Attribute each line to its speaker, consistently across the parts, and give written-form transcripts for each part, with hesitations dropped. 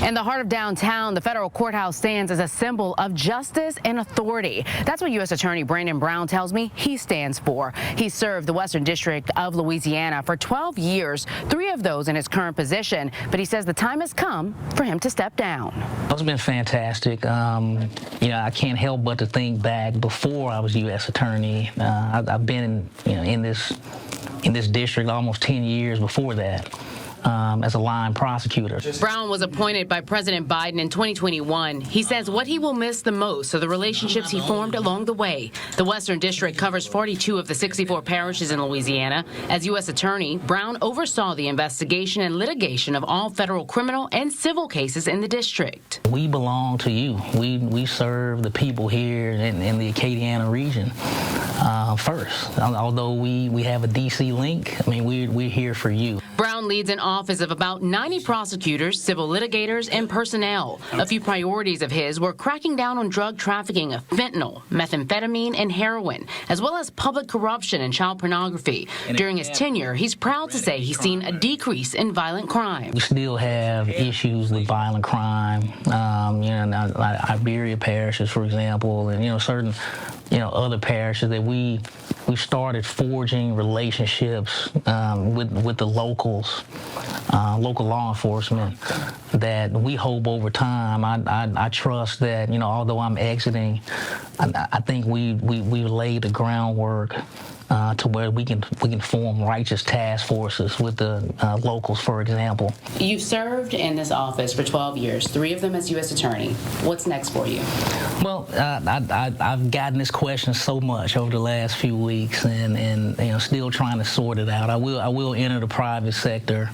Speaker 1: In the heart of downtown, the federal courthouse stands as a symbol of justice and authority. That's what U.S. Attorney Brandon Brown tells me he stands for. He served the Western District of Louisiana for 12 years, 3 of those in his current position, but he says the time has come for him to step down.
Speaker 2: It's been fantastic. I can't help but to think back before I was U.S. Attorney. I've been in this district almost 10 years before that. As a line prosecutor.
Speaker 1: Brown was appointed by President Biden in 2021. He says what he will miss the most are the relationships he formed along the way. The Western District covers 42 of the 64 parishes in Louisiana. As U.S. Attorney, Brown oversaw the investigation and litigation of all federal criminal and civil cases in the district.
Speaker 2: We belong to you. We serve the people here in the Acadiana region first. Although we have a D.C. link, we're here for you.
Speaker 1: Brown leads an office of about 90 prosecutors, civil litigators, and personnel. A few priorities of his were cracking down on drug trafficking of fentanyl, methamphetamine, and heroin, as well as public corruption and child pornography. During his tenure, he's proud to say he's seen a decrease in violent crime.
Speaker 2: We still have issues with violent crime, like Iberia parishes, for example, and certain other parishes that we started forging relationships with the locals, local law enforcement, that we hope over time. I trust that although I'm exiting, I think we laid the groundwork to where we can form righteous task forces with the locals, for example.
Speaker 1: You've served in this office for 12 years, 3 of them as U.S. Attorney. What's next for you?
Speaker 2: Well, I've gotten this question so much over the last few weeks, and still trying to sort it out. I will enter the private sector.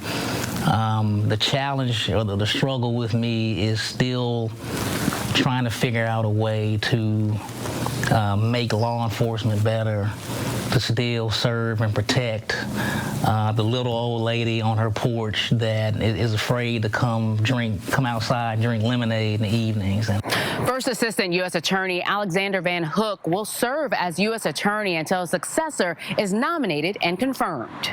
Speaker 2: The challenge or the struggle with me is still trying to figure out a way to make law enforcement better, to still serve and protect the little old lady on her porch that is afraid to come outside and drink lemonade in the evenings.
Speaker 1: First Assistant U.S. Attorney Alexander Van Hook will serve as U.S. Attorney until a successor is nominated and confirmed.